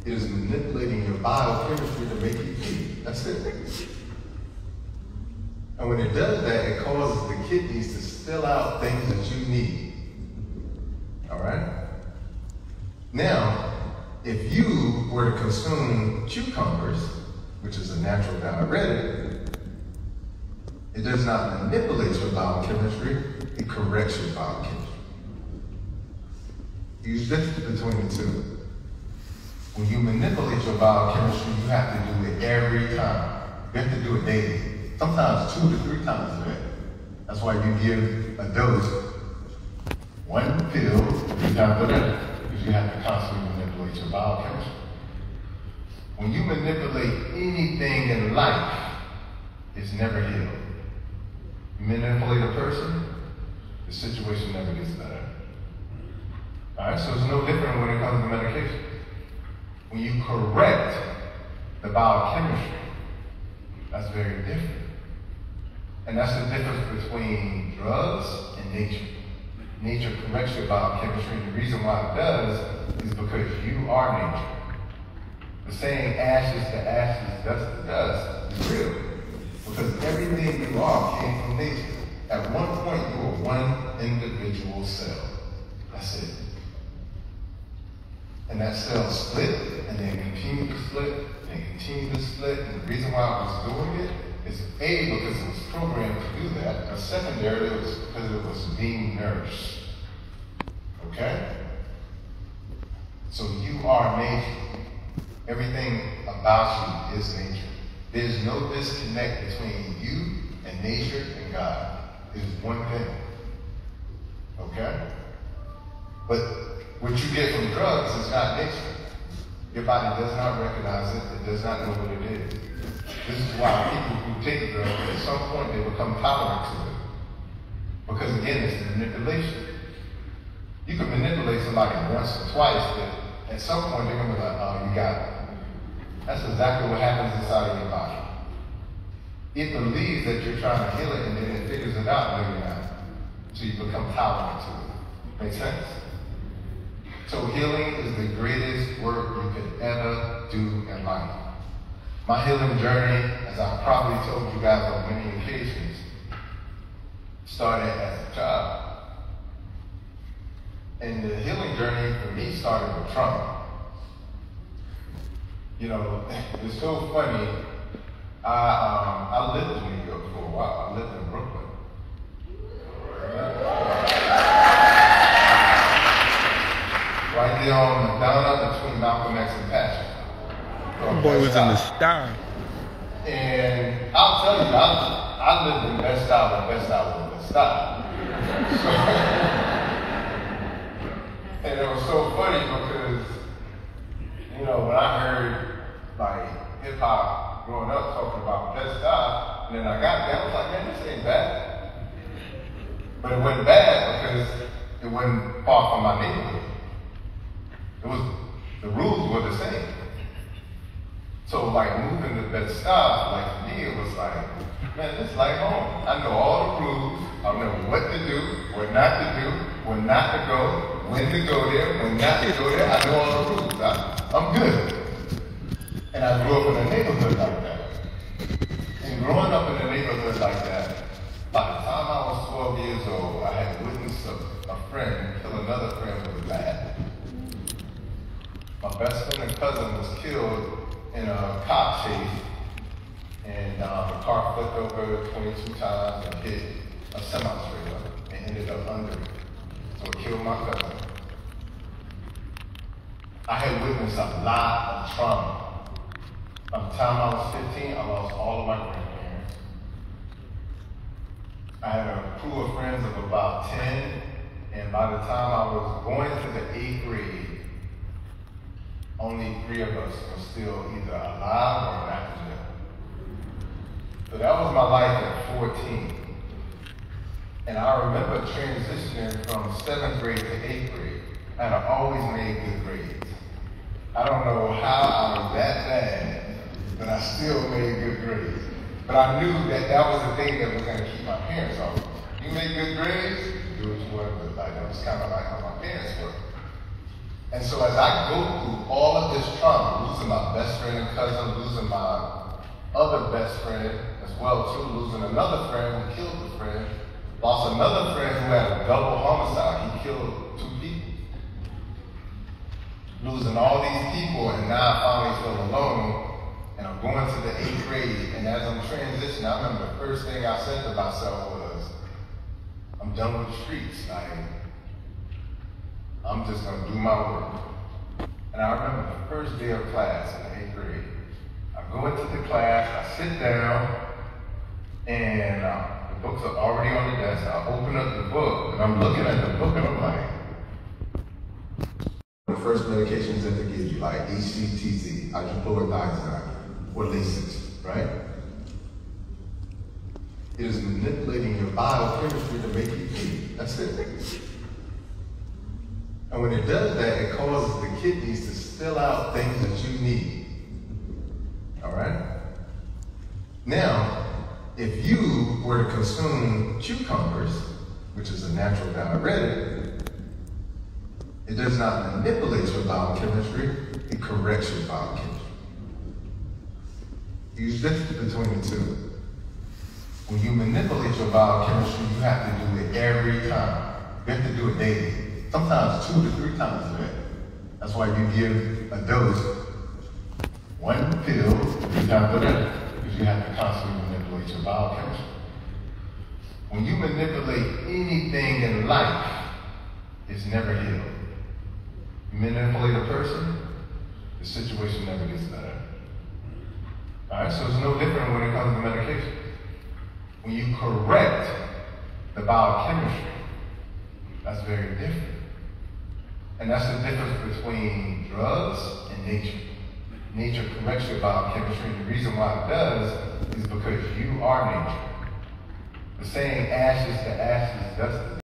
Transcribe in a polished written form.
It is manipulating your biochemistry to make you pee. That's it. And when it does that, it causes the kidneys to spill out things that you need. All right? Now, if you were to consume cucumbers, which is a natural diuretic, it does not manipulate your biochemistry, it corrects your biochemistry. Use the difference between the two. When you manipulate your biochemistry, you have to do it every time. You have to do it daily. Sometimes 2 to 3 times a day. That's why you give a dose, 1 pill, 3 times a day, because you have to constantly manipulate your biochemistry. When you manipulate anything in life, it's never healed. You manipulate a person, the situation never gets better. All right, so it's no different when it comes to medication. When you correct the biochemistry, that's very different. And that's the difference between drugs and nature. Nature corrects your biochemistry, and the reason why it does is because you are nature. The saying ashes to ashes, dust to dust is real. Because everything you are came from nature. At one point, you were one individual cell. That's it. And that cell split, and then continued to split, and continued to split. And the reason why I was doing it is A, because it was programmed to do that, but secondarily, it was because it was being nourished. Okay? So you are nature. Everything about you is nature. There's no disconnect between you and nature and God. It is one thing. Okay? But what you get from drugs is not nature. Your body does not recognize it. It does not know what it is. This is why people who take drugs, at some point they become tolerant to it. Because again, it's manipulation. You can manipulate somebody once or twice, but at some point they're going to be like, oh, you got it. That's exactly what happens inside of your body. It believes that you're trying to heal it, and then it figures it out, no, you're not. So you become tolerant to it. Make sense? So healing is the greatest work you could ever do in life. My healing journey, as I've probably told you guys on many occasions, started as a child. And the healing journey for me started with trauma. You know, it's so funny. I lived in New York for a while. I lived in Brooklyn. Right there on down up between Malcolm X and Patrick. That boy was in the star. And I'll tell you, I lived in Best Style when Best Style was Best Style. And it was so funny because, you know, when I heard like hip hop growing up talking about Best Style, and then I got there, I was like, man, this ain't bad. But it wasn't bad because it wasn't far from my neighborhood. The rules were the same. So like moving to Best Style, like for me, it was like, man, it's like home. I know all the rules. I know what to do, what not to do, where not to go, when to go there, when not to go there. I know all the rules. I'm good. And I grew up in a neighborhood like that. And growing up in a neighborhood like that, by the time I was 12 years old, I had witnessed a friend kill another friend with a bat. My best friend and cousin was killed in a cop chase, and the car flipped over 22 times and hit a semi-trailer and ended up under it. So it killed my cousin. I had witnessed a lot of trauma. By the time I was 15, I lost all of my grandparents. I had a crew of friends of about 10, and by the time I was going to the 8th grade, only 3 of us were still either alive or not in jail. So that was my life at 14. And I remember transitioning from 7th grade to 8th grade, and I always made good grades. I don't know how I was that bad, but I still made good grades. But I knew that that was the thing that was going to keep my parents off. You make good grades, do what you want, but like, that was kind of like how my parents were. And so as I go through all of this trauma, losing my best friend and cousin, losing my other best friend as well too, losing another friend who killed the friend, lost another friend who had a double homicide, he killed 2 people. Losing all these people, and now I finally feel alone, and I'm going to the 8th grade, and as I'm transitioning, I remember the first thing I said to myself was, I'm done with the streets. I'm just gonna do my work. And I remember the first day of class in the 8th grade. I go into the class, I sit down, and the books are already on the desk. I open up the book, and I'm looking at the book, and I'm like, the first medications that they give you, like HCTZ, hydrochlorothiazide, or Lasix, right? It is manipulating your biochemistry to make you pee. That's it. And when it does that, it causes the kidneys to spill out things that you need. All right? Now, if you were to consume cucumbers, which is a natural diuretic, it does not manipulate your biochemistry, it corrects your biochemistry. Use difference between the two. When you manipulate your biochemistry, you have to do it every time. You have to do it daily. Sometimes 2 to 3 times a day. That's why you give a dose, 1 pill 3 times a day, because you have to constantly manipulate your biochemistry. When you manipulate anything in life, it's never healed. You manipulate a person, the situation never gets better. All right, so it's no different when it comes to medication. When you correct the biochemistry, that's very different. And that's the difference between drugs and nature. Nature corrects your biochemistry, and the reason why it does is because you are nature. The saying ashes to ashes, dust